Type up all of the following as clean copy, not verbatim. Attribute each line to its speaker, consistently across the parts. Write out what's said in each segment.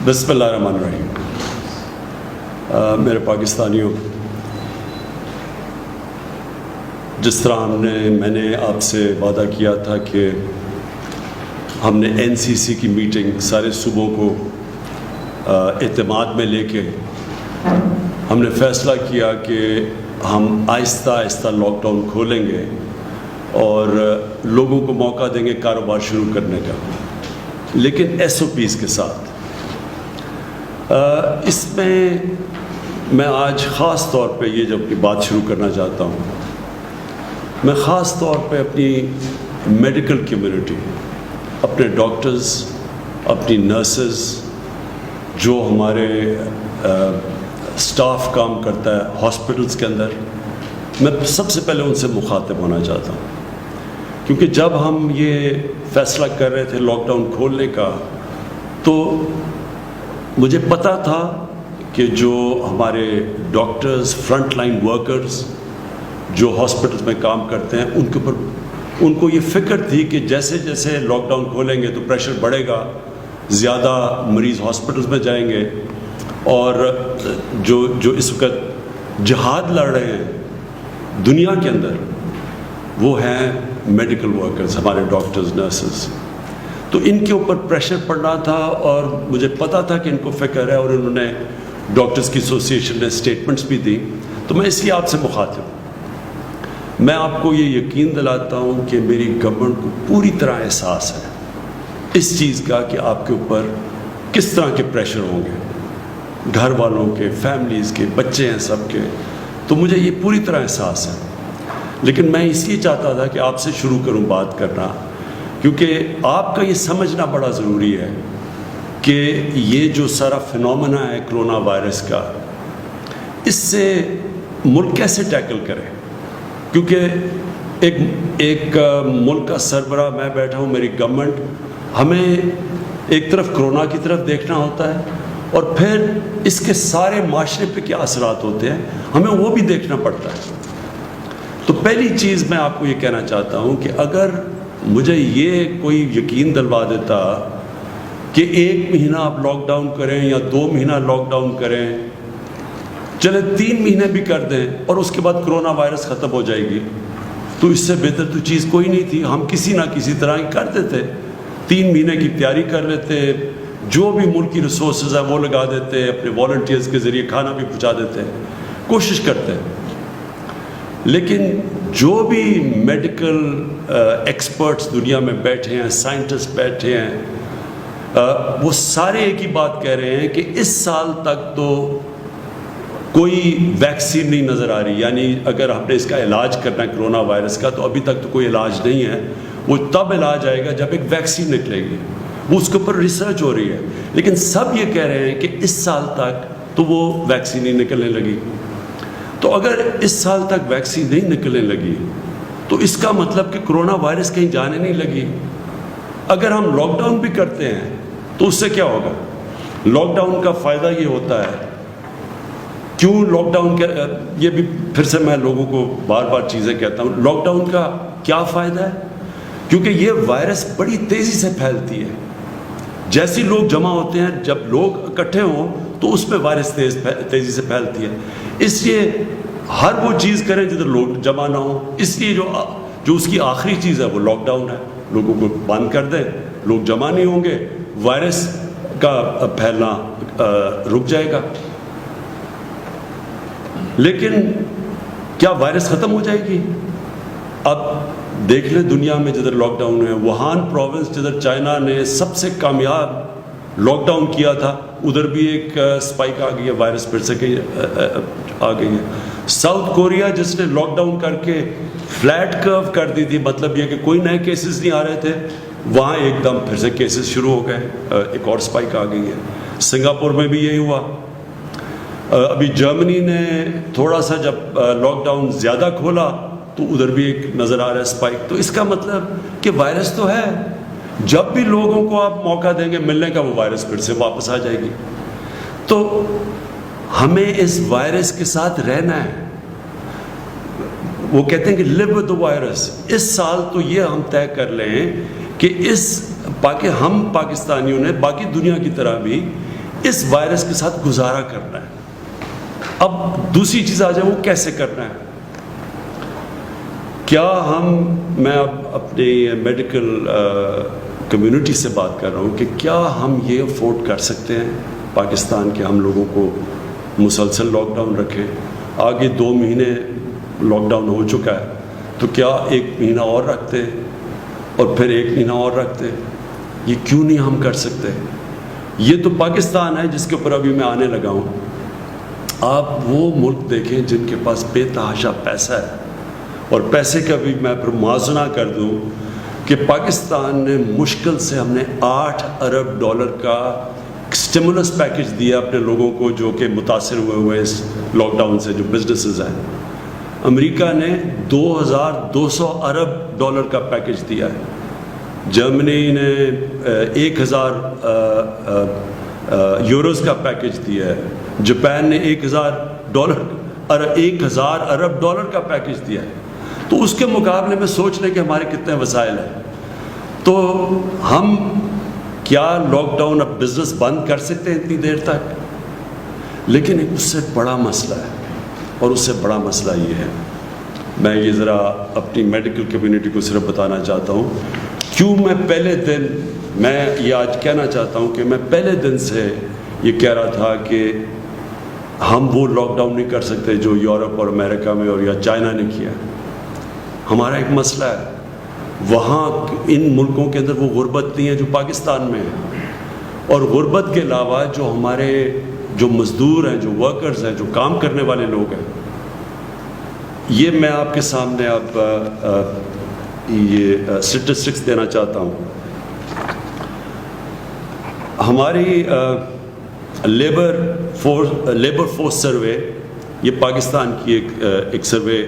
Speaker 1: بسم اللہ الرحمن الرحیم. میرے پاکستانیوں، جس طرح میں نے آپ سے وعدہ کیا تھا کہ ہم نے NCC کی میٹنگ سارے صوبوں کو اعتماد میں لے کے ہم نے فیصلہ کیا کہ ہم آہستہ آہستہ لاک ڈاؤن کھولیں گے اور لوگوں کو موقع دیں گے کاروبار شروع کرنے کا، لیکن SOPs کے ساتھ. اس میں آج خاص طور پہ یہ جب بات شروع کرنا چاہتا ہوں، میں خاص طور پہ اپنی میڈیکل کمیونٹی، اپنے ڈاکٹرز، اپنی نرسز، جو ہمارے سٹاف کام کرتا ہے ہاسپٹلز کے اندر، میں سب سے پہلے ان سے مخاطب ہونا چاہتا ہوں. کیونکہ جب ہم یہ فیصلہ کر رہے تھے لاک ڈاؤن کھولنے کا، تو مجھے پتہ تھا کہ جو ہمارے ڈاکٹرز، فرنٹ لائن ورکرز جو ہاسپٹلز میں کام کرتے ہیں، ان کو یہ فکر تھی کہ جیسے جیسے لاک ڈاؤن کھولیں گے تو پریشر بڑھے گا، زیادہ مریض ہاسپٹلز میں جائیں گے، اور جو اس وقت جہاد لڑ رہے ہیں دنیا کے اندر، وہ ہیں میڈیکل ورکرز، ہمارے ڈاکٹرز، نرسز. تو ان کے اوپر پریشر پڑنا تھا، اور مجھے پتا تھا کہ ان کو فکر ہے، اور انہوں نے ڈاکٹرز کی ایسوسیشن نے اسٹیٹمنٹس بھی دی. تو میں اس لیے آپ سے مخاطب ہوں. میں آپ کو یہ یقین دلاتا ہوں کہ میری گورنمنٹ کو پوری طرح احساس ہے اس چیز کا کہ آپ کے اوپر کس طرح کے پریشر ہوں گے، گھر والوں کے، فیملیز کے، بچے ہیں سب کے. تو مجھے یہ پوری طرح احساس ہے، لیکن میں اس لیے چاہتا تھا کہ آپ سے شروع کروں بات کرنا، کیونکہ آپ کا یہ سمجھنا بڑا ضروری ہے کہ یہ جو سارا فنومنا ہے کرونا وائرس کا، اس سے ملک کیسے ٹیکل کرے. کیونکہ ایک ملک کا سربراہ میں بیٹھا ہوں، میری گورنمنٹ، ہمیں ایک طرف کرونا کی طرف دیکھنا ہوتا ہے، اور پھر اس کے سارے معاشرے پہ کیا اثرات ہوتے ہیں ہمیں وہ بھی دیکھنا پڑتا ہے. تو پہلی چیز میں آپ کو یہ کہنا چاہتا ہوں کہ اگر مجھے یہ کوئی یقین دلوا دیتا کہ 1 مہینہ آپ لاک ڈاؤن کریں یا 2 مہینہ لاک ڈاؤن کریں، چلے 3 مہینے بھی کر دیں، اور اس کے بعد کرونا وائرس ختم ہو جائے گی، تو اس سے بہتر تو چیز کوئی نہیں تھی. ہم کسی نہ کسی طرح ہی کر دیتے، 3 مہینے کی تیاری کر لیتے، جو بھی ملک کی ریسورسز ہیں وہ لگا دیتے، اپنے والنٹیئرز کے ذریعے کھانا بھی پہنچا دیتے، کوشش کرتے. لیکن جو بھی میڈیکل ایکسپرٹس دنیا میں بیٹھے ہیں، سائنٹسٹ بیٹھے ہیں، وہ سارے ایک ہی بات کہہ رہے ہیں کہ اس سال تک تو کوئی ویکسین نہیں نظر آ رہی. یعنی اگر ہم نے اس کا علاج کرنا ہے کرونا وائرس کا، تو ابھی تک تو کوئی علاج نہیں ہے. وہ تب علاج آئے گا جب ایک ویکسین نکلے گی، وہ اس کے اوپر ریسرچ ہو رہی ہے. لیکن سب یہ کہہ رہے ہیں کہ اس سال تک تو وہ ویکسین ہی نکلنے لگی. تو اگر اس سال تک ویکسین نہیں نکلنے لگی تو اس کا مطلب کہ کرونا وائرس کہیں جانے نہیں لگی. اگر ہم لاک ڈاؤن بھی کرتے ہیں تو اس سے کیا ہوگا؟ لاک ڈاؤن کا فائدہ یہ ہوتا ہے، کیوں لاک ڈاؤن کا، یہ بھی پھر سے میں لوگوں کو بار بار چیزیں کہتا ہوں، لاک ڈاؤن کا کیا فائدہ ہے؟ کیونکہ یہ وائرس بڑی تیزی سے پھیلتی ہے. جیسے لوگ جمع ہوتے ہیں، جب لوگ اکٹھے ہوں تو اس میں وائرس تیزی سے پھیلتی ہے. اس لیے ہر وہ چیز کریں جدھر لوگ جمع نہ ہوں. اس لیے جو اس کی آخری چیز ہے وہ لاک ڈاؤن ہے. لوگوں کو بند کر دیں، لوگ جمع نہیں ہوں گے، وائرس کا پھیلنا رک جائے گا. لیکن کیا وائرس ختم ہو جائے گی؟ اب دیکھ لیں دنیا میں جدھر لاک ڈاؤن ہے، ووہان پروونس جدھر چائنا نے سب سے کامیاب لاک ڈاؤن کیا تھا، ادھر بھی ایک سپائک آ گئی ہے، وائرس پھر سے آ گئی ہے. ساؤتھ کوریا جس نے لاک ڈاؤن کر کے فلیٹ کرو کر دی تھی، مطلب یہ کہ کوئی نئے کیسز نہیں آ رہے تھے، وہاں ایک دم پھر سے کیسز شروع ہو گئے، ایک اور سپائک آ گئی ہے. سنگاپور میں بھی یہی ہوا. ابھی جرمنی نے تھوڑا سا جب لاک ڈاؤن زیادہ کھولا تو ادھر بھی ایک نظر آ رہا ہے سپائک. تو اس کا مطلب کہ وائرس تو ہے، جب بھی لوگوں کو آپ موقع دیں گے ملنے کا، وہ وائرس پھر سے واپس آ جائے گی. تو ہمیں اس وائرس کے ساتھ رہنا ہے. وہ کہتے ہیں کہ live with the virus. اس سال تو یہ ہم طے کر لیں کہ ہم پاکستانیوں نے باقی دنیا کی طرح بھی اس وائرس کے ساتھ گزارا کرنا ہے۔ اب دوسری چیز آ جائے وہ کیسے کرنا ہے۔ کیا میں اب اپنی میڈیکل کمیونٹی سے بات کر رہا ہوں کہ کیا ہم یہ افورڈ کر سکتے ہیں پاکستان کے ہم لوگوں کو مسلسل لاک ڈاؤن رکھیں؟ آگے 2 مہینے لاک ڈاؤن ہو چکا ہے، تو کیا 1 مہینہ اور رکھتے اور پھر 1 مہینہ اور رکھتے؟ یہ کیوں نہیں ہم کر سکتے؟ یہ تو پاکستان ہے جس کے اوپر ابھی میں آنے لگا ہوں۔ آپ وہ ملک دیکھیں جن کے پاس بے تحاشا پیسہ ہے، اور پیسے کا بھی میں پھر موازنہ کر دوں کہ پاکستان نے مشکل سے ہم نے $8 ارب کا اسٹیمولس پیکج دیا اپنے لوگوں کو جو کہ متاثر ہوئے اس لاک ڈاؤن سے، جو بزنسز ہیں۔ امریکہ نے $2200 ارب کا پیکج دیا ہے، جرمنی نے 1000 یوروز کا پیکج دیا ہے، جاپان نے $1000 ارب کا پیکج دیا ہے۔ تو اس کے مقابلے میں سوچ لیں کہ ہمارے کتنے وسائل ہیں۔ تو ہم کیا لاک ڈاؤن اب بزنس بند کر سکتے ہیں اتنی دیر تک؟ لیکن ایک اس سے بڑا مسئلہ ہے، اور اس سے بڑا مسئلہ یہ ہے، میں یہ ذرا اپنی میڈیکل کمیونٹی کو صرف بتانا چاہتا ہوں کیوں میں پہلے دن میں یہ آج کہنا چاہتا ہوں کہ میں پہلے دن سے یہ کہہ رہا تھا کہ ہم وہ لاک ڈاؤن نہیں کر سکتے جو یورپ اور امریکہ میں اور یا چائنا نے کیا۔ ہمارا ایک مسئلہ ہے، وہاں ان ملکوں کے اندر وہ غربت نہیں ہے جو پاکستان میں ہے، اور غربت کے علاوہ جو ہمارے جو مزدور ہیں، جو ورکرز ہیں، جو کام کرنے والے لوگ ہیں، یہ میں آپ کے سامنے اب یہ اسٹیٹسٹکس دینا چاہتا ہوں۔ ہماری لیبر فورس سروے، یہ پاکستان کی ایک سروے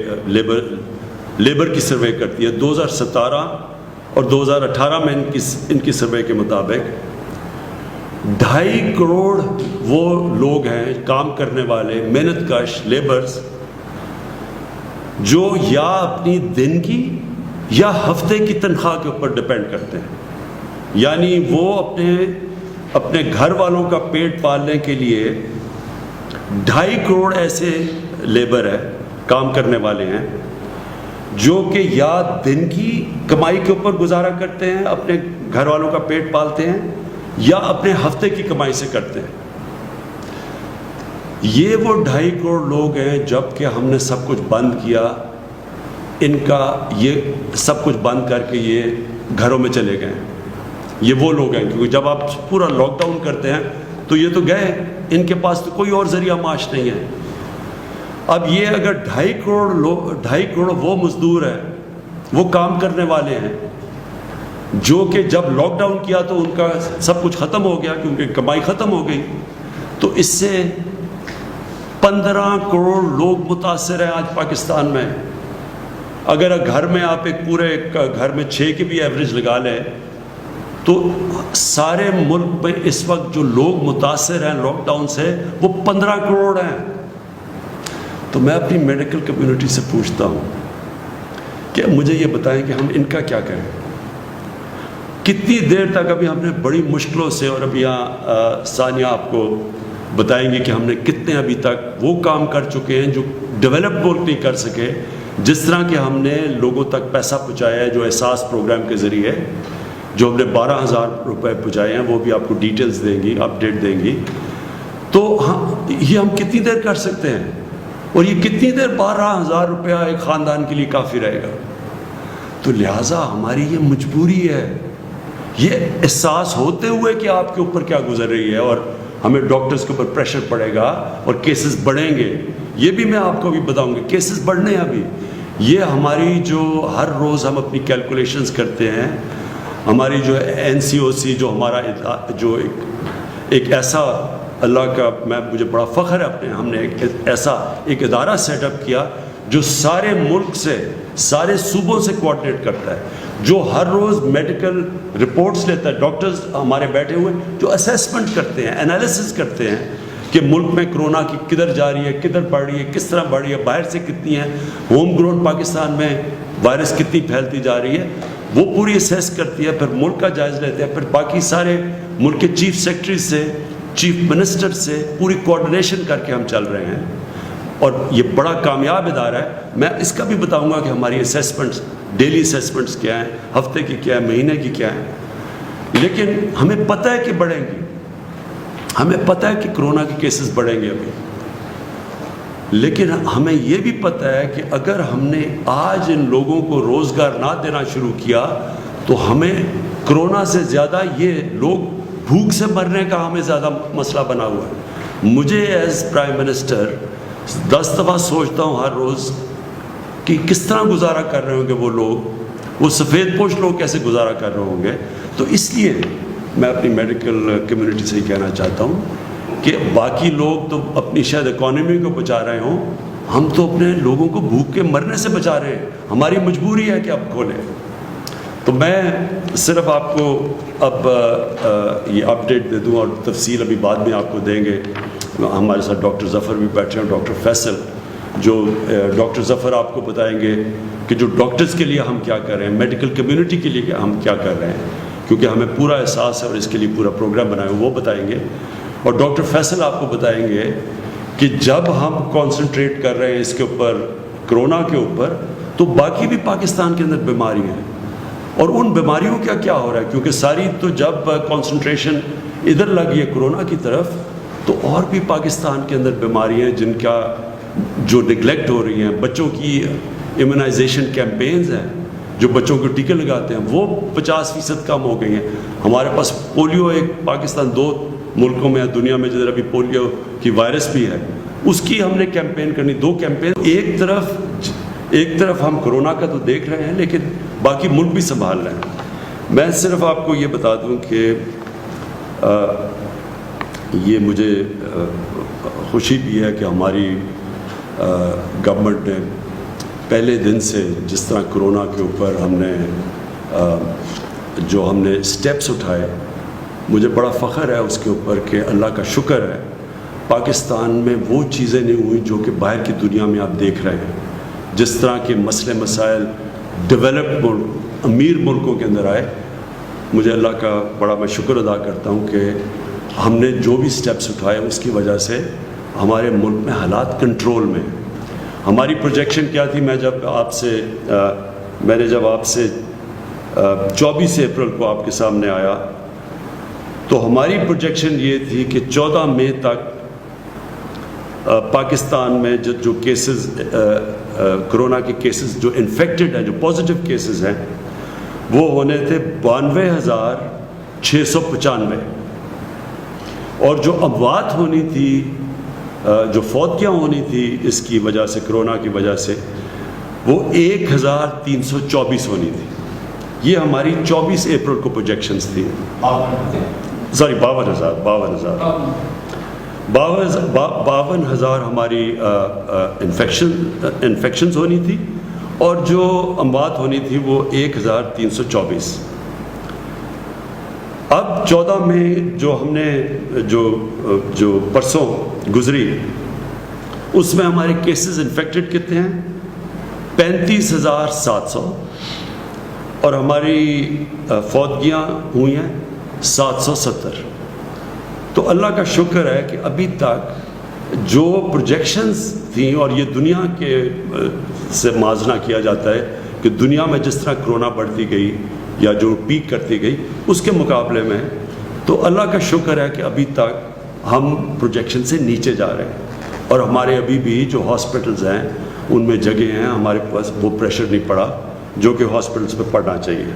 Speaker 1: لیبر کی سروے کرتی ہے، 2017 اور 2018 میں ان کی سروے کے مطابق 2.5 کروڑ وہ لوگ ہیں کام کرنے والے محنت کش لیبرز جو یا اپنی دن کی یا ہفتے کی تنخواہ کے اوپر ڈپینڈ کرتے ہیں، یعنی وہ اپنے گھر والوں کا پیٹ پالنے کے لیے 2.5 کروڑ ایسے لیبر ہے، کام کرنے والے ہیں جو کہ یا دن کی کمائی کے اوپر گزارا کرتے ہیں، اپنے گھر والوں کا پیٹ پالتے ہیں، یا اپنے ہفتے کی کمائی سے کرتے ہیں۔ یہ وہ 2.5 کروڑ لوگ ہیں، جب کہ ہم نے سب کچھ بند کیا، ان کا یہ سب کچھ بند کر کے یہ گھروں میں چلے گئے۔ یہ وہ لوگ ہیں کیونکہ جب آپ پورا لاک ڈاؤن کرتے ہیں تو یہ تو گئے، ان کے پاس تو کوئی اور ذریعہ معاش نہیں ہے۔ اب یہ اگر 2.5 کروڑ وہ مزدور ہیں، وہ کام کرنے والے ہیں جو کہ جب لاک ڈاؤن کیا تو ان کا سب کچھ ختم ہو گیا کیونکہ کمائی ختم ہو گئی، تو اس سے 15 کروڑ لوگ متاثر ہیں آج پاکستان میں۔ اگر گھر میں آپ ایک پورے گھر میں 6 کی بھی ایوریج لگا لیں تو سارے ملک میں اس وقت جو لوگ متاثر ہیں لاک ڈاؤن سے وہ 15 کروڑ ہیں۔ تو میں اپنی میڈیکل کمیونٹی سے پوچھتا ہوں کہ مجھے یہ بتائیں کہ ہم ان کا کیا کریں، کتنی دیر تک؟ ابھی ہم نے بڑی مشکلوں سے، اور ابھی یہاں ثانیہ آپ کو بتائیں گے کہ ہم نے کتنے ابھی تک وہ کام کر چکے ہیں جو ڈیولپ ملک نہیں کر سکے، جس طرح کہ ہم نے لوگوں تک پیسہ پہنچایا ہے، جو احساس پروگرام کے ذریعے جو ہم نے 12,000 روپے پہنچائے ہیں، وہ بھی آپ کو ڈیٹیلز دیں گی، اپڈیٹ دیں گی۔ تو یہ ہم کتنی دیر کر سکتے ہیں، اور یہ کتنی دیر 12,000 روپیہ ایک خاندان کے لیے کافی رہے گا؟ تو لہٰذا ہماری یہ مجبوری ہے، یہ احساس ہوتے ہوئے کہ آپ کے اوپر کیا گزر رہی ہے، اور ہمیں ڈاکٹرز کے اوپر پریشر پڑے گا اور کیسز بڑھیں گے۔ یہ بھی میں آپ کو بھی بتاؤں گا، کیسز بڑھنے ہیں ابھی۔ یہ ہماری جو ہر روز ہم اپنی کیلکولیشنز کرتے ہیں، ہماری جو NCOC جو ہمارا جو ایک ایسا اللہ کا مجھے بڑا فخر ہے اپنے، ہم نے ایک ادارہ سیٹ اپ کیا جو سارے ملک سے، سارے صوبوں سے کوآرڈینیٹ کرتا ہے، جو ہر روز میڈیکل رپورٹس لیتا ہے، ڈاکٹرز ہمارے بیٹھے ہوئے جو اسیسمنٹ کرتے ہیں، انالیسس کرتے ہیں کہ ملک میں کرونا کی کدھر جا رہی ہے، کدھر بڑھ رہی ہے، کس طرح بڑھ رہی ہے، باہر سے کتنی ہے، ہوم گرون پاکستان میں وائرس کتنی پھیلتی جا رہی ہے، وہ پوری اسیس کرتی ہے، پھر ملک کا جائزہ لیتے ہیں، پھر باقی سارے ملک کے چیف سیکرٹری سے چیف منسٹر سے پوری کوآرڈینیشن کر کے ہم چل رہے ہیں، اور یہ بڑا کامیاب ادارہ ہے۔ میں اس کا بھی بتاؤں گا کہ ہماری اسیسمنٹس، ڈیلی اسیسمنٹس کیا ہیں، ہفتے کی کیا ہے، مہینے کی کیا ہیں، لیکن ہمیں پتہ ہے کہ بڑھیں گی، ہمیں پتہ ہے کہ کرونا کے کیسز بڑھیں گے ابھی، لیکن ہمیں یہ بھی پتہ ہے کہ اگر ہم نے آج ان لوگوں کو روزگار نہ دینا شروع کیا تو ہمیں کرونا سے زیادہ یہ لوگ بھوک سے مرنے کا ہمیں زیادہ مسئلہ بنا ہوا ہے۔ مجھے ایز پرائم منسٹر 10 دفعہ سوچتا ہوں ہر روز کہ کس طرح گزارا کر رہے ہوں گے وہ لوگ، وہ سفید پوش لوگ کیسے گزارا کر رہے ہوں گے۔ تو اس لیے میں اپنی میڈیکل کمیونٹی سے یہ کہنا چاہتا ہوں کہ باقی لوگ تو اپنی شاید اکانومی کو بچا رہے ہوں، ہم تو اپنے لوگوں کو بھوک کے مرنے سے بچا رہے ہیں، ہماری مجبوری ہے کہ اب کھولیں۔ تو میں صرف آپ کو اب یہ اپڈیٹ دے دوں، اور تفصیل ابھی بعد میں آپ کو دیں گے۔ ہمارے ساتھ ڈاکٹر ظفر بھی بیٹھے ہیں، ڈاکٹر فیصل، جو ڈاکٹر ظفر آپ کو بتائیں گے کہ جو ڈاکٹرز کے لیے ہم کیا کر رہے ہیں، میڈیکل کمیونٹی کے لیے ہم کیا کر رہے ہیں، کیونکہ ہمیں پورا احساس ہے اور اس کے لیے پورا پروگرام بنایا وہ بتائیں گے۔ اور ڈاکٹر فیصل آپ کو بتائیں گے کہ جب ہم کانسنٹریٹ کر رہے ہیں اس کے اوپر، کرونا کے اوپر، تو باقی بھی پاکستان کے اندر بیماری ہیں، اور ان بیماریوں کا کیا ہو رہا ہے، کیونکہ ساری تو جب کانسنٹریشن ادھر لگی ہے کرونا کی طرف، تو اور بھی پاکستان کے اندر بیماریاں جن کا جو نگلیکٹ ہو رہی ہیں۔ بچوں کی امیونائزیشن کیمپینز ہیں، جو بچوں کو ٹیکے لگاتے ہیں، وہ 50% کم ہو گئی ہیں۔ ہمارے پاس پولیو، ایک پاکستان 2 ملکوں میں دنیا میں جدھر ابھی پولیو کی وائرس بھی ہے، اس کی ہم نے کیمپین کرنی، 2 کیمپین۔ ایک طرف ہم کرونا کا تو دیکھ رہے ہیں، لیکن باقی ملک بھی سنبھال رہے ہیں۔ میں صرف آپ کو یہ بتا دوں کہ یہ مجھے خوشی بھی ہے کہ ہماری گورنمنٹ نے پہلے دن سے جس طرح کرونا کے اوپر ہم نے جو ہم نے اسٹیپس اٹھائے، مجھے بڑا فخر ہے اس کے اوپر کہ اللہ کا شکر ہے پاکستان میں وہ چیزیں نہیں ہوئی جو کہ باہر کی دنیا میں آپ دیکھ رہے ہیں۔ جس طرح کے مسئلے مسائل ڈیولپڈ ملک، امیر ملکوں کے اندر آئے، مجھے اللہ کا بڑا میں شکر ادا کرتا ہوں کہ ہم نے جو بھی سٹیپس اٹھائے اس کی وجہ سے ہمارے ملک میں حالات کنٹرول میں۔ ہماری پروجیکشن کیا تھی، میں نے جب آپ سے 24 اپریل کو آپ کے سامنے آیا تو ہماری پروجیکشن یہ تھی کہ 14 مئی تک پاکستان میں جو کیسز، کرونا کے کیسز جو انفیکٹڈ ہیں، جو پازیٹیو کیسز ہیں، وہ ہونے تھے 92,695، اور جو اموات ہونی تھی، جو فوتیاں ہونی تھی اس کی وجہ سے، کرونا کی وجہ سے، وہ 1,324 ہونی تھی۔ یہ ہماری 24 اپریل کو پروجیکشنز تھی، سوری 52,000 ہماری انفیکشنز ہونی تھی، اور جو اموات ہونی تھی وہ 1,324۔ اب 14 مئی جو ہم نے جو پرسوں گزری، اس میں ہمارے کیسز انفیکٹڈ کتنے ہیں؟ 35,700، اور ہماری فوتگیاں ہوئی ہیں 770۔ تو اللہ کا شکر ہے کہ ابھی تک جو پروجیکشنز تھیں، اور یہ دنیا کے سے موازنہ کیا جاتا ہے کہ دنیا میں جس طرح کرونا بڑھتی گئی یا جو پیک کرتی گئی اس کے مقابلے میں، تو اللہ کا شکر ہے کہ ابھی تک ہم پروجیکشن سے نیچے جا رہے ہیں، اور ہمارے ابھی بھی جو ہاسپٹلز ہیں ان میں جگہ ہیں، ہمارے پاس وہ پریشر نہیں پڑا جو کہ ہاسپٹلز پہ پڑنا چاہیے۔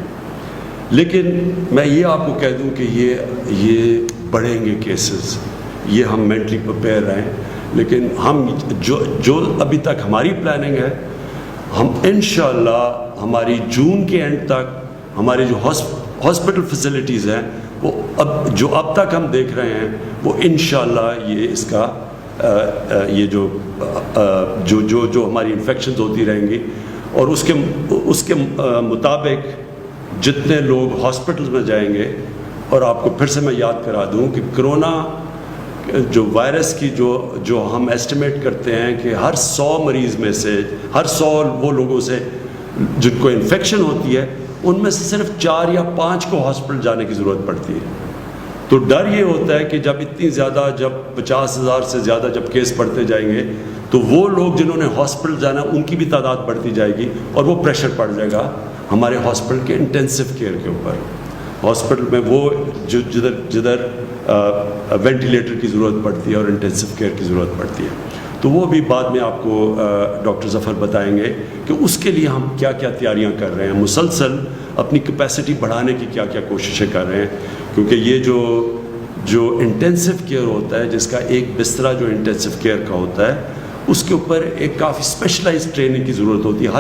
Speaker 1: لیکن میں یہ آپ کو کہہ دوں کہ یہ بڑھیں گے کیسز، یہ ہم مینٹلی پریپیئر رہیں، لیکن ہم جو ابھی تک ہماری پلاننگ ہے، ہم انشاءاللہ ہماری جون کے اینڈ تک ہماری جو ہاسپٹل فیسلٹیز ہیں، وہ اب تک ہم دیکھ رہے ہیں، وہ انشاءاللہ یہ اس کا یہ جو ہماری انفیکشنز ہوتی رہیں گی، اور اس کے مطابق جتنے لوگ ہاسپٹلز میں جائیں گے۔ اور آپ کو پھر سے میں یاد کرا دوں کہ کرونا جو وائرس کی جو ہم ایسٹیمیٹ کرتے ہیں کہ ہر 100 مریض میں سے، ہر 100 وہ لوگوں سے جن کو انفیکشن ہوتی ہے، ان میں سے صرف 4 یا 5 کو ہاسپٹل جانے کی ضرورت پڑتی ہے، تو ڈر یہ ہوتا ہے کہ جب اتنی زیادہ، جب 50,000 سے زیادہ جب کیس بڑھتے جائیں گے تو وہ لوگ جنہوں نے ہاسپٹل جانا ان کی بھی تعداد بڑھتی جائے گی، اور وہ پریشر پڑ جائے گا ہمارے ہاسپٹل کے انٹینسو کیئر کے اوپر. ہاسپٹل میں وہ جدھر وینٹیلیٹر کی ضرورت پڑتی ہے اور انٹینسو کیئر کی ضرورت پڑتی ہے. تو وہ بھی بعد میں آپ کو ڈاکٹر ظفر بتائیں گے کہ اس کے لیے ہم کیا کیا تیاریاں کر رہے ہیں، مسلسل اپنی کیپیسٹی بڑھانے کی کیا کیا کوششیں کر رہے ہیں. کیونکہ یہ جو انٹینسو کیئر ہوتا ہے، جس کا ایک بسترا جو انٹینسو کیئر کا ہوتا ہے، اس کے اوپر ایک کافی اسپیشلائز ٹریننگ کی ضرورت ہوتی ہے.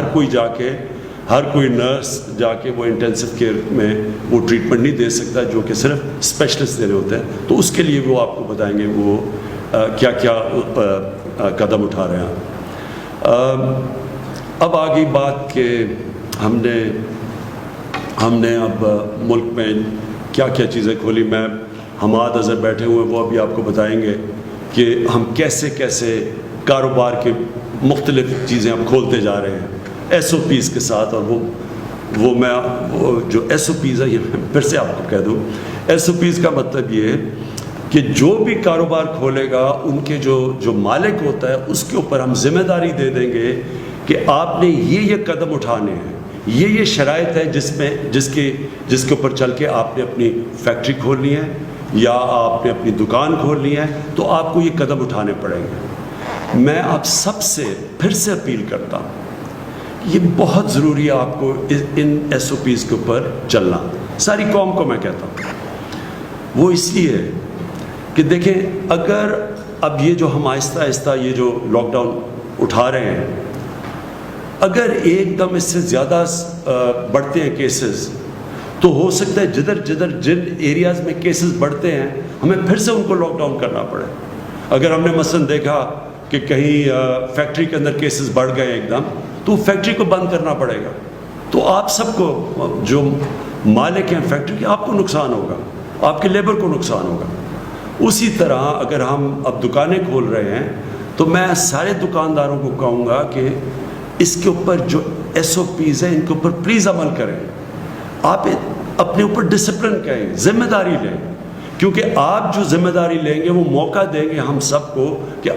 Speaker 1: ہر کوئی نرس جا کے وہ انٹینسو کیئر میں وہ ٹریٹمنٹ نہیں دے سکتا جو کہ صرف اسپیشلسٹ دینے ہوتے ہیں. تو اس کے لیے وہ آپ کو بتائیں گے وہ کیا کیا قدم اٹھا رہے ہیں. اب آگئی بات کہ ہم نے اب ملک میں کیا کیا چیزیں کھولی. میں حماد اظہر بیٹھے ہوئے ہیں، وہ ابھی آپ کو بتائیں گے کہ ہم کیسے کاروبار کے مختلف چیزیں ہم کھولتے جا رہے ہیں ایس او پیز کے ساتھ. اور وہ جو ایس او پیز ہے، یہ میں پھر سے آپ کو کہہ دوں، ایس او پیز کا مطلب یہ ہے کہ جو بھی کاروبار کھولے گا ان کے جو مالک ہوتا ہے اس کے اوپر ہم ذمہ داری دے دیں گے کہ آپ نے یہ قدم اٹھانے ہیں، یہ شرائط ہے جس کے اوپر چل کے آپ نے اپنی فیکٹری کھولنی ہے یا آپ نے اپنی دکان کھولنی ہے، تو آپ کو یہ قدم اٹھانے پڑیں گے. میں آپ سب سے پھر سے اپیل کرتا ہوں، یہ بہت ضروری ہے آپ کو ان ایس او پیز کے اوپر چلنا. ساری قوم کو میں کہتا ہوں، وہ اس لیے کہ دیکھیں، اگر اب یہ جو ہم آہستہ آہستہ یہ جو لاک ڈاؤن اٹھا رہے ہیں، اگر ایک دم اس سے زیادہ بڑھتے ہیں کیسز، تو ہو سکتا ہے جن ایریاز میں کیسز بڑھتے ہیں ہمیں پھر سے ان کو لاک ڈاؤن کرنا پڑے. اگر ہم نے مثلا دیکھا کہ کہیں فیکٹری کے اندر کیسز بڑھ گئے ایک دم، تو فیکٹری کو بند کرنا پڑے گا. تو آپ سب کو، جو مالک ہیں فیکٹری کے، آپ کو نقصان ہوگا، آپ کے لیبر کو نقصان ہوگا. اسی طرح اگر ہم اب دکانیں کھول رہے ہیں تو میں سارے دکانداروں کو کہوں گا کہ اس کے اوپر جو ایس او پیز ہیں ان کے اوپر پلیز عمل کریں. آپ اپنے اوپر ڈسپلن کریں، ذمہ داری لیں، کیونکہ آپ جو ذمہ داری لیں گے وہ موقع دیں گے ہم سب کو کہ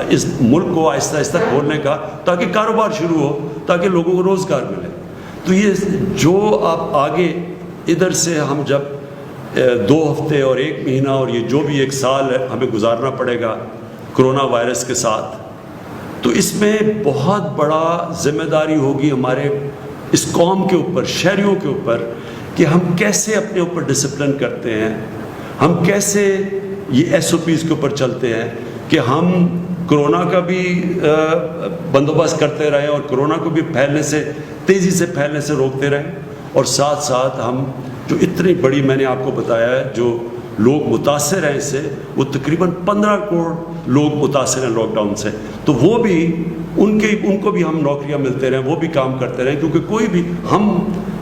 Speaker 1: اس ملک کو آہستہ آہستہ کھولنے کا، تاکہ کاروبار شروع ہو، تاکہ لوگوں کو روزگار ملے. تو یہ جو آپ آگے ادھر سے ہم جب 2 ہفتے اور 1 مہینہ اور یہ جو بھی 1 سال ہمیں گزارنا پڑے گا کرونا وائرس کے ساتھ، تو اس میں بہت بڑا ذمہ داری ہوگی ہمارے اس قوم کے اوپر، شہریوں کے اوپر، کہ ہم کیسے اپنے اوپر ڈسپلن کرتے ہیں، ہم کیسے یہ ایس او پیز کے اوپر چلتے ہیں کہ ہم کرونا کا بھی بندوبست کرتے رہیں اور کرونا کو بھی تیزی سے پھیلنے سے روکتے رہیں، اور ساتھ ساتھ ہم جو اتنی بڑی، میں نے آپ کو بتایا ہے، جو لوگ متاثر ہیں اس سے، وہ تقریباً 15 کروڑ لوگ متاثر ہیں لاک ڈاؤن سے. تو وہ بھی ان کو بھی ہم نوکریاں ملتے رہیں، وہ بھی کام کرتے رہیں، کیونکہ کوئی بھی ہم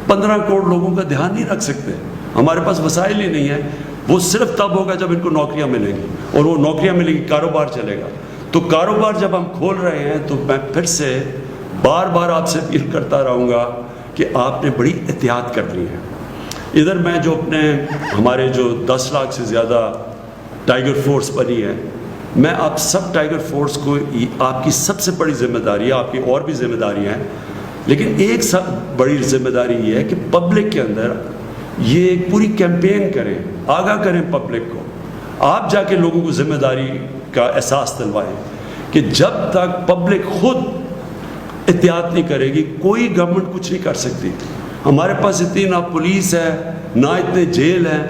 Speaker 1: 15 کروڑ لوگوں کا دھیان نہیں رکھ سکتے، ہمارے پاس وسائل ہی نہیں ہیں. وہ صرف تب ہوگا جب ان کو نوکریاں ملیں گی، اور وہ نوکریاں ملیں گی، کاروبار چلے گا. تو کاروبار جب ہم کھول رہے ہیں تو میں پھر سے بار بار آپ سے اپیل کرتا رہوں گا کہ آپ نے بڑی احتیاط کرنی ہے. ادھر میں جو ہمارے جو 10 لاکھ سے زیادہ ٹائیگر فورس بنی ہے، میں آپ سب ٹائیگر فورس کو، آپ کی سب سے بڑی ذمہ داری ہے، آپ کی اور بھی ذمہ داریاں ہیں، لیکن ایک سب بڑی ذمہ داری یہ ہے کہ پبلک کے اندر یہ ایک پوری کیمپین کریں، آگاہ کریں پبلک کو. آپ جا کے لوگوں کو ذمہ داری کا احساس دلوائیں کہ جب تک پبلک خود احتیاط نہیں کرے گی، کوئی گورنمنٹ کچھ نہیں کر سکتی. ہمارے پاس اتنی نہ پولیس ہے، نہ اتنے جیل ہیں،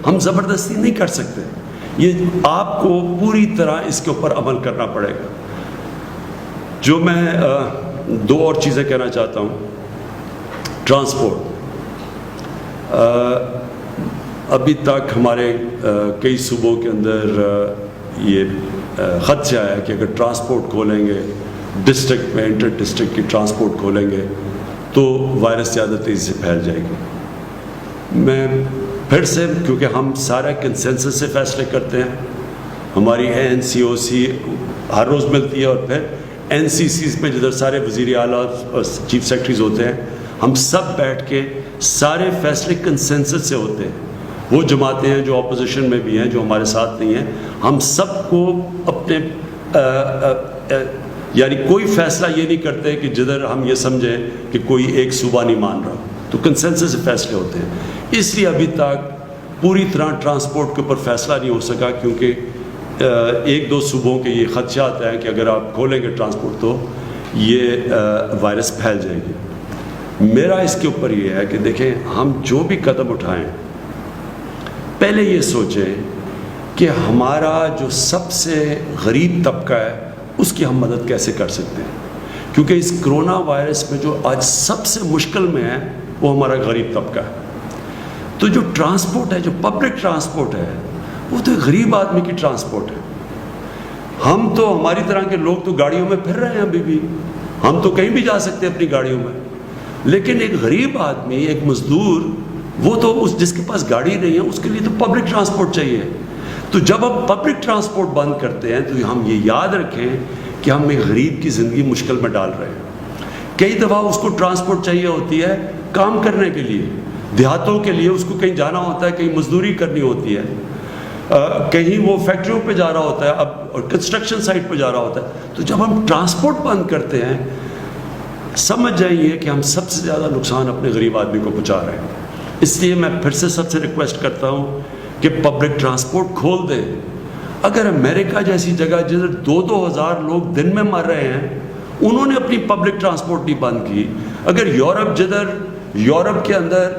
Speaker 1: ہم زبردستی نہیں کر سکتے. یہ آپ کو پوری طرح اس کے اوپر عمل کرنا پڑے گا. جو میں 2 اور چیزیں کہنا چاہتا ہوں. ٹرانسپورٹ، ابھی تک ہمارے کئی صوبوں کے اندر یہ خدشہ ہے کہ اگر ٹرانسپورٹ کھولیں گے ڈسٹرکٹ میں، انٹر ڈسٹرکٹ کی ٹرانسپورٹ کھولیں گے تو وائرس زیادہ تیزی سے پھیل جائے گی. میں پھر سے، کیونکہ ہم سارا کنسنسس سے فیصلے کرتے ہیں، ہماری NCOC ہر روز ملتی ہے، اور پھر NCCs میں جدھر سارے وزیر اعلیٰ اور چیف سیکرٹریز ہوتے ہیں، ہم سب بیٹھ کے سارے فیصلے کنسنسس سے ہوتے ہیں. وہ جماعتیں ہیں جو اپوزیشن میں بھی ہیں, جو ہمارے ساتھ نہیں ہیں, ہم سب کو اپنے یعنی کوئی فیصلہ یہ نہیں کرتے کہ جدھر ہم یہ سمجھیں کہ کوئی ایک صوبہ نہیں مان رہا, تو کنسنسس سے فیصلے ہوتے ہیں. اس لیے ابھی تک پوری طرح ٹرانسپورٹ کے اوپر فیصلہ نہیں ہو سکا, کیونکہ ایک دو صوبوں کے یہ خدشات ہیں کہ اگر آپ کھولیں گے ٹرانسپورٹ تو یہ وائرس پھیل جائے گی. میرا اس کے اوپر یہ ہے کہ دیکھیں, ہم جو بھی قدم اٹھائیں پہلے یہ سوچیں کہ ہمارا جو سب سے غریب طبقہ ہے اس کی ہم مدد کیسے کر سکتے ہیں, کیونکہ اس کرونا وائرس میں جو آج سب سے مشکل میں ہے وہ ہمارا غریب طبقہ ہے. تو جو ٹرانسپورٹ ہے, جو پبلک ٹرانسپورٹ ہے, وہ تو ایک غریب آدمی کی ٹرانسپورٹ ہے. ہم تو ہماری طرح کے لوگ تو گاڑیوں میں پھر رہے ہیں ابھی بھی, ہم تو کہیں بھی جا سکتے ہیں اپنی گاڑیوں میں, لیکن ایک غریب آدمی, ایک مزدور, وہ تو جس کے پاس گاڑی نہیں ہے اس کے لیے تو پبلک ٹرانسپورٹ چاہیے. تو جب ہم پبلک ٹرانسپورٹ بند کرتے ہیں تو ہم یہ یاد رکھیں کہ ہم ایک غریب کی زندگی مشکل میں ڈال رہے ہیں. کئی دفعہ اس کو ٹرانسپورٹ چاہیے ہوتی ہے کام کرنے کے لیے, دیہاتوں کے لیے اس کو کہیں جانا ہوتا ہے, کہیں مزدوری کرنی ہوتی ہے, کہیں وہ فیکٹریوں پہ جا رہا ہوتا ہے, اب کنسٹرکشن سائٹ پہ جا رہا ہوتا ہے. تو جب ہم ٹرانسپورٹ بند کرتے ہیں سمجھ جائیے کہ ہم سب سے زیادہ نقصان اپنے غریب آدمی کو پہنچا رہے ہیں. اس لیے میں پھر سے سب سے ریکویسٹ کرتا ہوں کہ پبلک ٹرانسپورٹ کھول دیں. اگر امریکہ جیسی جگہ جدھر 2,000 لوگ دن میں مر رہے ہیں انہوں نے اپنی پبلک ٹرانسپورٹ نہیں بند کی, اگر یورپ جدھر یورپ کے اندر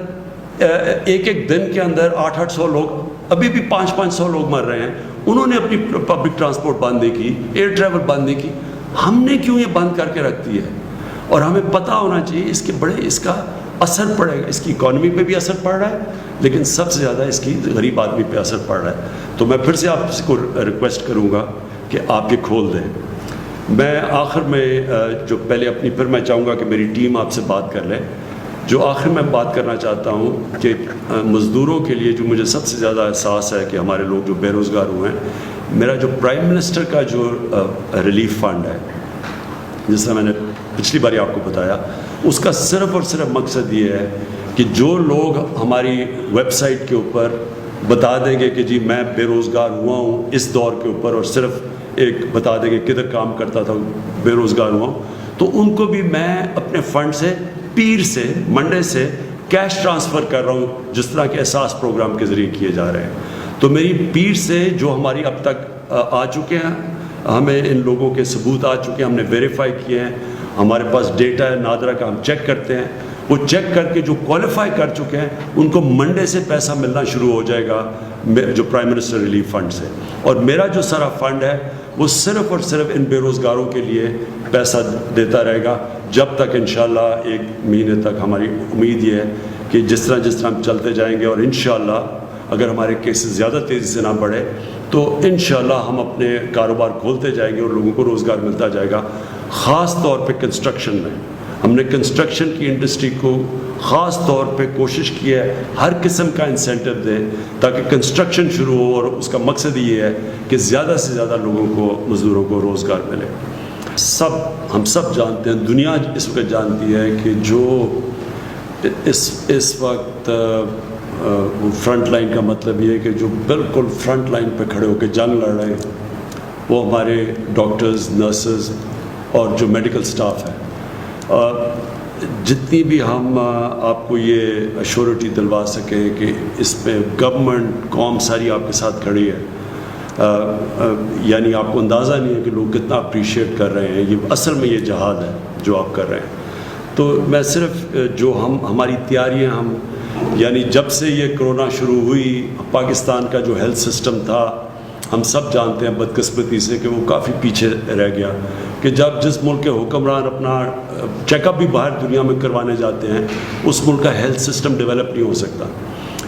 Speaker 1: ایک دن کے اندر 800 لوگ, ابھی بھی 500 لوگ مر رہے ہیں, انہوں نے اپنی پبلک ٹرانسپورٹ بند نہیں کی, ایئر ٹریول بند نہیں کی, ہم نے کیوں یہ بند کر کے رکھ دی ہے؟ اور ہمیں پتہ ہونا چاہیے اس کے اس کا اثر پڑے گا, اس کی اکانومی پہ بھی اثر پڑ رہا ہے, لیکن سب سے زیادہ اس کی غریب آدمی پہ اثر پڑ رہا ہے. تو میں پھر سے آپ کو ریکویسٹ کروں گا کہ آپ یہ کھول دیں. میں آخر میں جو پہلے اپنی, پھر میں چاہوں گا کہ میری ٹیم آپ سے بات کر لے. جو آخر میں بات کرنا چاہتا ہوں کہ مزدوروں کے لیے جو مجھے سب سے زیادہ احساس ہے کہ ہمارے لوگ جو بے روزگار ہوئے ہیں, میرا جو پرائم منسٹر کا جو ریلیف فنڈ ہے, جس طرح میں نے پچھلی باری آپ کو بتایا, اس کا صرف اور صرف مقصد یہ ہے کہ جو لوگ ہماری ویب سائٹ کے اوپر بتا دیں گے کہ جی میں بے روزگار ہوا ہوں اس دور کے اوپر, اور صرف ایک بتا دیں گے کدھر کام کرتا تھا, بے روزگار ہوا ہوں, تو ان کو بھی میں اپنے فنڈ سے پیر سے منڈے سے کیش ٹرانسفر کر رہا ہوں, جس طرح کے احساس پروگرام کے ذریعے کیے جا رہے ہیں. تو میری پیر سے جو ہماری اب تک آ چکے ہیں, ہمیں ان لوگوں کے ثبوت آ چکے ہیں, ہم نے ویریفائی کیے ہیں, ہمارے پاس ڈیٹا ہے نادرا کا, ہم چیک کرتے ہیں, وہ چیک کر کے جو کوالیفائی کر چکے ہیں ان کو منڈے سے پیسہ ملنا شروع ہو جائے گا جو پرائم منسٹر ریلیف فنڈ سے. اور میرا جو سارا فنڈ ہے وہ صرف اور صرف ان بے روزگاروں کے لیے پیسہ دیتا رہے گا جب تک انشاءاللہ 1 مہینے تک. ہماری امید یہ ہے کہ جس طرح ہم چلتے جائیں گے, اور انشاءاللہ اگر ہمارے کیسز زیادہ تیزی سے نہ بڑھے تو انشاءاللہ ہم اپنے کاروبار کھولتے جائیں گے اور لوگوں کو روزگار ملتا جائے گا. خاص طور پہ کنسٹرکشن میں ہم نے کنسٹرکشن کی انڈسٹری کو خاص طور پہ کوشش کی ہے ہر قسم کا انسینٹو دیں تاکہ کنسٹرکشن شروع ہو, اور اس کا مقصد یہ ہے کہ زیادہ سے زیادہ لوگوں کو, مزدوروں کو روزگار ملے. ہم سب جانتے ہیں, دنیا اس وقت جانتی ہے کہ جو اس وقت فرنٹ لائن کا مطلب یہ ہے کہ جو بالکل فرنٹ لائن پہ کھڑے ہو کے جنگ لڑ رہے ہیں وہ ہمارے ڈاکٹرز, نرسز اور جو میڈیکل سٹاف ہے. جتنی بھی ہم آپ کو یہ ایشورٹی دلوا سکیں کہ اس پہ گورنمنٹ قوم ساری آپ کے ساتھ کھڑی ہے, یعنی آپ کو اندازہ نہیں ہے کہ لوگ کتنا اپریشیٹ کر رہے ہیں. یہ اصل میں یہ جہاد ہے جو آپ کر رہے ہیں. تو میں صرف جو ہماری تیاریاں, ہم یعنی جب سے یہ کرونا شروع ہوئی پاکستان کا جو ہیلتھ سسٹم تھا ہم سب جانتے ہیں بدقسمتی سے کہ وہ کافی پیچھے رہ گیا, کہ جب جس ملک کے حکمران اپنا چیک اپ بھی باہر دنیا میں کروانے جاتے ہیں اس ملک کا ہیلتھ سسٹم ڈیولپ نہیں ہو سکتا.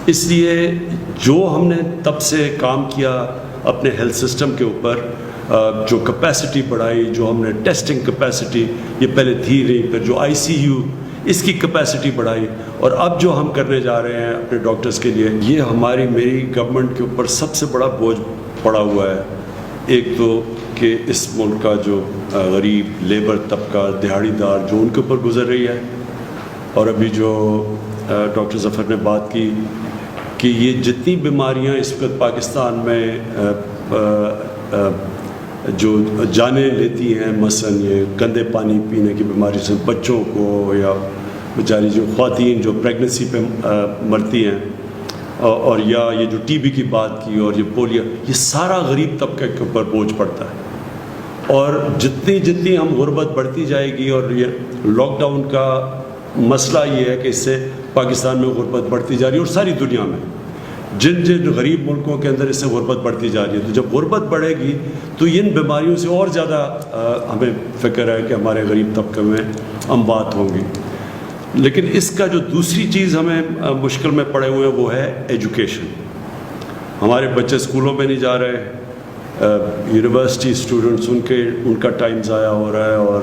Speaker 1: اس لیے جو ہم نے تب سے کام کیا اپنے ہیلتھ سسٹم کے اوپر, جو کیپیسٹی بڑھائی, جو ہم نے ٹیسٹنگ کیپیسٹی یہ پہلے تھی نہیں, پھر جو ICU اس کی کیپیسٹی بڑھائی, اور اب جو ہم کرنے جا رہے ہیں اپنے ڈاکٹرز کے لیے, یہ میری گورنمنٹ کے اوپر سب سے بڑا بوجھ پڑا ہوا ہے. ایک تو کہ اس ملک کا جو غریب لیبر طبقہ, دہاڑی دار, جو ان کے اوپر گزر رہی ہے, اور ابھی جو ڈاکٹر ظفر نے بات کی کہ یہ جتنی بیماریاں اس وقت پاکستان میں جو جانیں لیتی ہیں، مثلاً یہ گندے پانی پینے کی بیماری سے بچوں کو، یا بیچاری جو خواتین جو پریگننسی پہ مرتی ہیں، اور یا یہ جو ٹی بی کی بات کی، اور یہ پولیو، یہ سارا غریب طبقے کے اوپر بوجھ پڑتا ہے. اور جتنی ہم غربت بڑھتی جائے گی، اور یہ لاک ڈاؤن کا مسئلہ یہ ہے کہ اس سے پاکستان میں غربت بڑھتی جا رہی ہے، اور ساری دنیا میں جن غریب ملکوں کے اندر اس سے غربت بڑھتی جا رہی ہے. تو جب غربت بڑھے گی تو ان بیماریوں سے اور زیادہ ہمیں فکر ہے کہ ہمارے غریب طبقے میں اموات ہوں گی. لیکن اس کا جو دوسری چیز ہمیں مشکل میں پڑے ہوئے ہیں وہ ہے ایجوکیشن. ہمارے بچے اسکولوں میں نہیں جا رہے، یونیورسٹی اسٹوڈنٹس ان کا ٹائم ضائع ہو رہا ہے، اور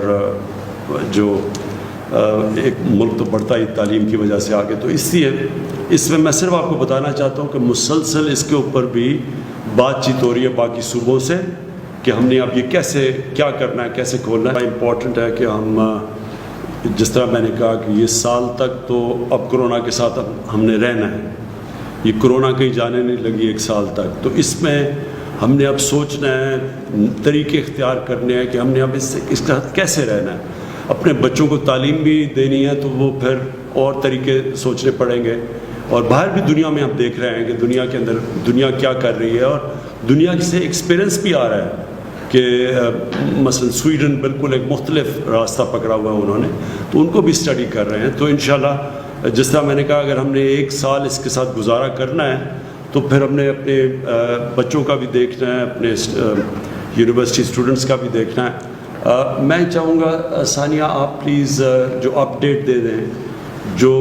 Speaker 1: جو ایک ملک تو بڑھتا ہی تعلیم کی وجہ سے آگے. تو اس لیے اس میں میں صرف آپ کو بتانا چاہتا ہوں کہ مسلسل اس کے اوپر بھی بات چیت ہو رہی ہے باقی صوبوں سے کہ ہم نے اب یہ کیسے کیا کرنا ہے، کیسے کھولنا ہے. امپورٹنٹ ہے کہ ہم، جس طرح میں نے کہا کہ یہ سال تک تو اب کرونا کے ساتھ ہم نے رہنا ہے، یہ کرونا کہیں جانے نہیں لگی ایک سال تک. تو اس میں ہم نے اب سوچنا ہے، طریقے اختیار کرنے ہیں کہ ہم نے اب اس کے ساتھ کیسے رہنا ہے. اپنے بچوں کو تعلیم بھی دینی ہے تو وہ پھر اور طریقے سوچنے پڑیں گے. اور باہر بھی دنیا میں ہم دیکھ رہے ہیں کہ دنیا کے اندر دنیا کیا کر رہی ہے، اور دنیا سے ایکسپیرئنس بھی آ رہا ہے کہ مثلا سویڈن بالکل ایک مختلف راستہ پکڑا ہوا ہے انہوں نے، تو ان کو بھی اسٹڈی کر رہے ہیں. تو انشاءاللہ جس طرح میں نے کہا اگر ہم نے ایک سال اس کے ساتھ گزارا کرنا ہے تو پھر ہم نے اپنے بچوں کا بھی دیکھنا ہے، اپنے یونیورسٹی اسٹوڈنٹس کا بھی دیکھنا ہے. میں چاہوں گا ثانیہ آپ پلیز جو اپڈیٹ دے دیں، جو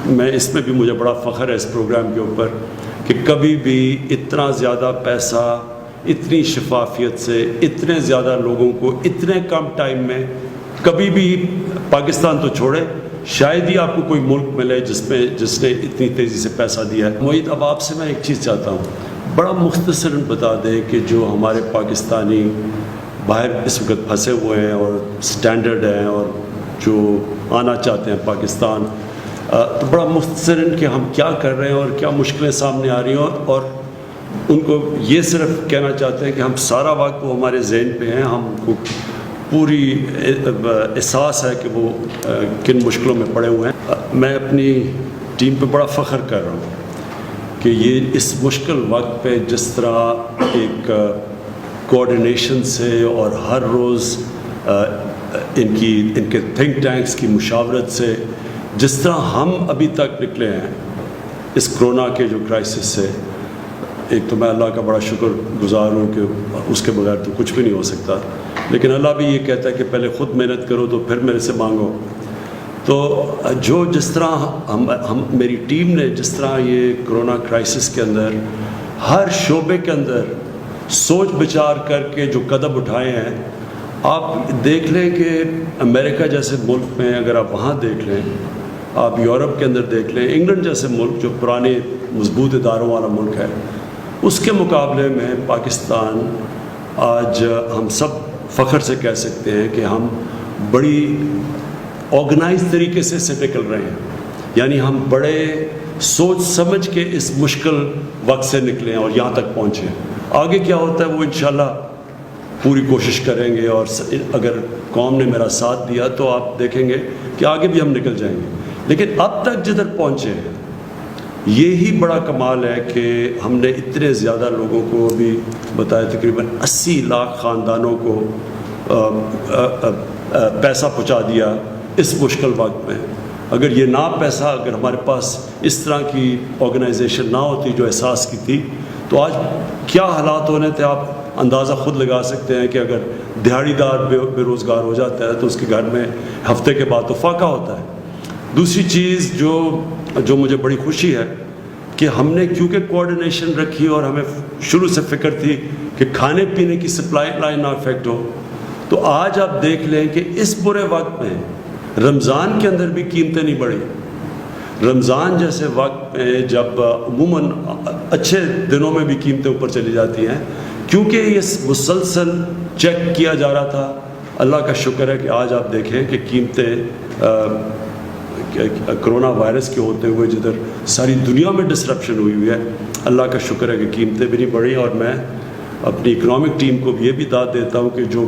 Speaker 1: میں اس میں بھی مجھے بڑا فخر ہے اس پروگرام کے اوپر کہ کبھی بھی اتنا زیادہ پیسہ، اتنی شفافیت سے، اتنے زیادہ لوگوں کو اتنے کم ٹائم میں، کبھی بھی پاکستان تو چھوڑے شاید ہی آپ کو کوئی ملک ملے جس نے اتنی تیزی سے پیسہ دیا ہے. معید اب آپ سے میں ایک چیز چاہتا ہوں، بڑا مختصراً بتا دیں کہ جو ہمارے پاکستانی باہر اس وقت پھنسے ہوئے ہیں اور سٹینڈرڈ ہیں اور جو آنا چاہتے ہیں پاکستان، تو بڑا مختصراً کہ ہم کیا کر رہے ہیں اور کیا مشکلیں سامنے آ رہی ہیں، اور ان کو یہ صرف کہنا چاہتے ہیں کہ ہم سارا وقت وہ ہمارے ذہن پہ ہیں، ہم کو پوری احساس ہے کہ وہ کن مشکلوں میں پڑے ہوئے ہیں. میں اپنی ٹیم پہ بڑا فخر کر رہا ہوں کہ یہ اس مشکل وقت پہ جس طرح ایک کوآرڈینیشن سے اور ہر روز ان کے تھنک ٹینکس کی مشاورت سے جس طرح ہم ابھی تک نکلے ہیں اس کرونا کے جو کرائسس سے، ایک تو میں اللہ کا بڑا شکر گزار ہوں کہ اس کے بغیر تو کچھ بھی نہیں ہو سکتا، لیکن اللہ بھی یہ کہتا ہے کہ پہلے خود محنت کرو تو پھر میرے سے مانگو. تو جس طرح میری ٹیم نے جس طرح یہ کرونا کرائسس کے اندر ہر شعبے کے اندر سوچ بچار کر کے جو قدم اٹھائے ہیں، آپ دیکھ لیں کہ امریکہ جیسے ملک میں اگر آپ وہاں دیکھ لیں، آپ یورپ کے اندر دیکھ لیں، انگلینڈ جیسے ملک جو پرانے مضبوط اداروں والا ملک ہے، اس کے مقابلے میں پاکستان آج ہم سب فخر سے کہہ سکتے ہیں کہ ہم بڑی آرگنائز طریقے سے نکل رہے ہیں. یعنی ہم بڑے سوچ سمجھ کے اس مشکل وقت سے نکلے ہیں اور یہاں تک پہنچے ہیں. آگے کیا ہوتا ہے وہ انشاءاللہ پوری کوشش کریں گے، اور اگر قوم نے میرا ساتھ دیا تو آپ دیکھیں گے کہ آگے بھی ہم نکل جائیں گے. لیکن اب تک جدھر پہنچے ہیں یہی بڑا کمال ہے کہ ہم نے اتنے زیادہ لوگوں کو بھی بتایا، تقریباً 80 لاکھ خاندانوں کو پیسہ پہنچا دیا اس مشکل وقت میں. اگر یہ پیسہ اگر ہمارے پاس اس طرح کی آرگنائزیشن نہ ہوتی جو احساس کی تھی تو آج کیا حالات ہونے تھے آپ اندازہ خود لگا سکتے ہیں کہ اگر دیہڑی دار بے روزگار ہو جاتا ہے تو اس کے گھر میں ہفتے کے بعد تو فاقہ ہوتا ہے. دوسری چیز جو مجھے بڑی خوشی ہے کہ ہم نے کیونکہ کوآرڈینیشن رکھی اور ہمیں شروع سے فکر تھی کہ کھانے پینے کی سپلائی لائن نہ افیکٹ ہو، تو آج آپ دیکھ لیں کہ اس برے وقت میں رمضان کے اندر بھی قیمتیں نہیں بڑھی. رمضان جیسے وقت میں جب عموماً اچھے دنوں میں بھی قیمتیں اوپر چلی جاتی ہیں، کیونکہ یہ مسلسل چیک کیا جا رہا تھا. اللہ کا شکر ہے کہ آج آپ دیکھیں کہ قیمتیں کرونا وائرس کے ہوتے ہوئے جدھر ساری دنیا میں ڈسرپشن ہوئی ہے، اللہ کا شکر ہے کہ قیمتیں بھی نہیں بڑھی. اور میں اپنی اکنامک ٹیم کو بھی یہ بھی داد دیتا ہوں کہ جو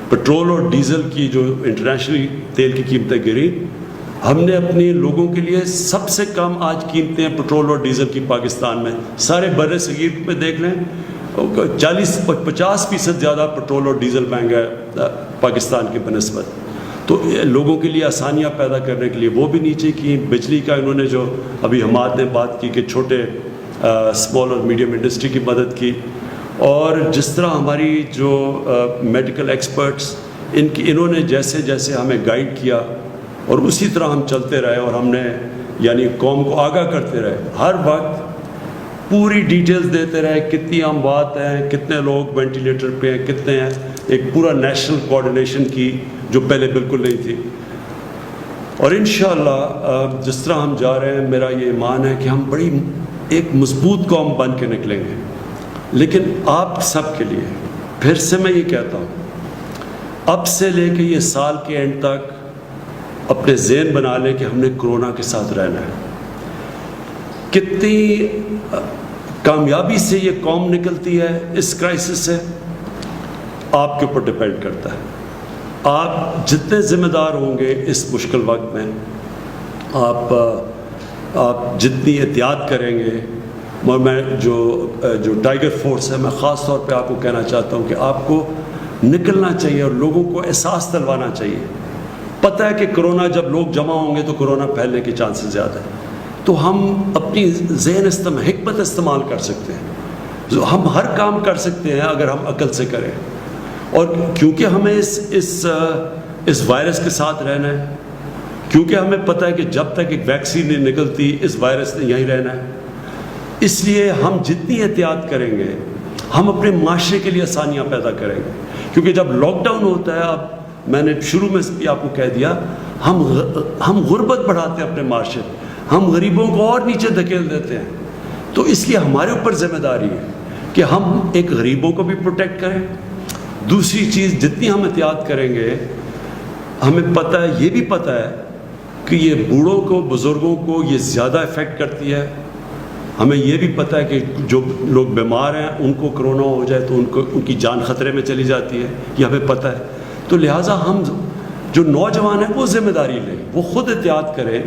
Speaker 1: پٹرول اور ڈیزل کی جو انٹرنیشنلی تیل کی قیمتیں گری، ہم نے اپنے لوگوں کے لیے سب سے کم آج قیمتیں ہیں پٹرول اور ڈیزل کی پاکستان میں. سارے بر صغیر میں دیکھ لیں 40-50% زیادہ پٹرول اور ڈیزل مہنگا ہے پاکستان کی بنسبت. تو لوگوں کے لیے آسانیاں پیدا کرنے کے لیے وہ بھی نیچے کی. بجلی کا انہوں نے جو ابھی حماد نے بات کی کہ چھوٹے اسمال اور میڈیم انڈسٹری کی مدد کی، اور جس طرح ہماری جو میڈیکل ایکسپرٹس انہوں نے جیسے جیسے ہمیں گائیڈ کیا اور اسی طرح ہم چلتے رہے، اور ہم نے یعنی قوم کو آگاہ کرتے رہے، ہر وقت پوری ڈیٹیلز دیتے رہے، کتنی اموات ہیں، کتنے لوگ وینٹیلیٹر پہ ہیں، کتنے ہیں. ایک پورا نیشنل کوآرڈینیشن کی جو پہلے بالکل نہیں تھی. اور انشاءاللہ جس طرح ہم جا رہے ہیں، میرا یہ ایمان ہے کہ ہم بڑی ایک مضبوط قوم بن کے نکلیں گے. لیکن آپ سب کے لیے پھر سے میں یہ کہتا ہوں، اب سے لے کے یہ سال کے اینڈ تک اپنے ذہن بنا لیں کہ ہم نے کرونا کے ساتھ رہنا ہے. کتنی کامیابی سے یہ قوم نکلتی ہے اس کرائسس سے آپ کے اوپر ڈپینڈ کرتا ہے. آپ جتنے ذمہ دار ہوں گے اس مشکل وقت میں، آپ جتنی احتیاط کریں گے. میں جو ٹائیگر فورس ہے، میں خاص طور پہ آپ کو کہنا چاہتا ہوں کہ آپ کو نکلنا چاہیے اور لوگوں کو احساس دلوانا چاہیے. پتہ ہے کہ کرونا جب لوگ جمع ہوں گے تو کرونا پھیلنے کے چانسز زیادہ ہیں. تو ہم اپنی ذہن حکمت استعمال کر سکتے ہیں. ہم ہر کام کر سکتے ہیں اگر ہم عقل سے کریں. اور کیونکہ ہمیں اس وائرس کے ساتھ رہنا ہے، کیونکہ ہمیں پتہ ہے کہ جب تک ایک ویکسین نہیں نکلتی اس وائرس نے یہیں رہنا ہے، اس لیے ہم جتنی احتیاط کریں گے ہم اپنے معاشرے کے لیے آسانیاں پیدا کریں گے. کیونکہ جب لاک ڈاؤن ہوتا ہے، اب میں نے شروع میں بھی آپ کو کہہ دیا، ہم غربت بڑھاتے ہیں اپنے معاشرے، ہم غریبوں کو اور نیچے دھکیل دیتے ہیں. تو اس لیے ہمارے اوپر ذمہ داری ہے کہ ہم ایک غریبوں کو بھی پروٹیکٹ کریں. دوسری چیز، جتنی ہم احتیاط کریں گے، ہمیں پتہ ہے، یہ بھی پتہ ہے کہ یہ بوڑھوں کو، بزرگوں کو یہ زیادہ افیکٹ کرتی ہے. ہمیں یہ بھی پتہ ہے کہ جو لوگ بیمار ہیں ان کو کرونا ہو جائے تو ان کی جان خطرے میں چلی جاتی ہے، یہ ہمیں پتہ ہے. تو لہٰذا ہم جو نوجوان ہیں وہ ذمہ داری لیں، وہ خود احتیاط کریں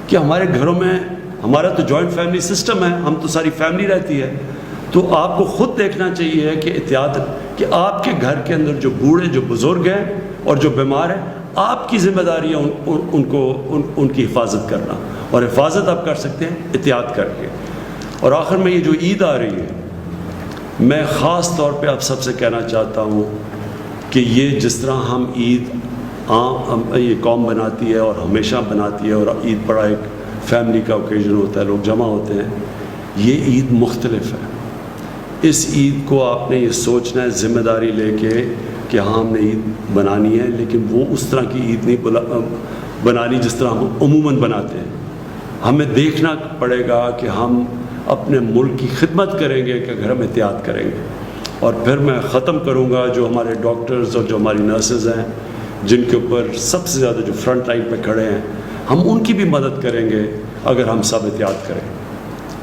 Speaker 1: کہ ہمارے گھروں میں، ہمارا تو جوائنٹ فیملی سسٹم ہے، ہم تو ساری فیملی رہتی ہے. تو آپ کو خود دیکھنا چاہیے کہ احتیاط، کہ آپ کے گھر کے اندر جو بوڑھے، جو بزرگ ہیں اور جو بیمار ہیں، آپ کی ذمہ داری ہے ان کی حفاظت کرنا. اور حفاظت آپ کر سکتے ہیں احتیاط کر کے. اور آخر میں یہ جو عید آ رہی ہے، میں خاص طور پہ آپ سب سے کہنا چاہتا ہوں کہ یہ جس طرح ہم عید یہ قوم بناتی ہے اور ہمیشہ بناتی ہے، اور عید بڑا ایک فیملی کا اوکیزن ہوتا ہے، لوگ جمع ہوتے ہیں، یہ عید مختلف ہے. اس عید کو آپ نے یہ سوچنا ہے ذمہ داری لے کے کہ ہاں ہم نے عید بنانی ہے، لیکن وہ اس طرح کی عید نہیں بنانی جس طرح ہم عموماً بناتے ہیں. ہمیں دیکھنا پڑے گا کہ ہم اپنے ملک کی خدمت کریں گے کہ اگر ہم احتیاط کریں گے. اور پھر میں ختم کروں گا، جو ہمارے ڈاکٹرز اور جو ہماری نرسز ہیں جن کے اوپر سب سے زیادہ جو فرنٹ لائن پہ کھڑے ہیں، ہم ان کی بھی مدد کریں گے اگر ہم سب احتیاط کریں.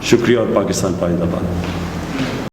Speaker 1: شکریہ اور پاکستان پائندہ باد.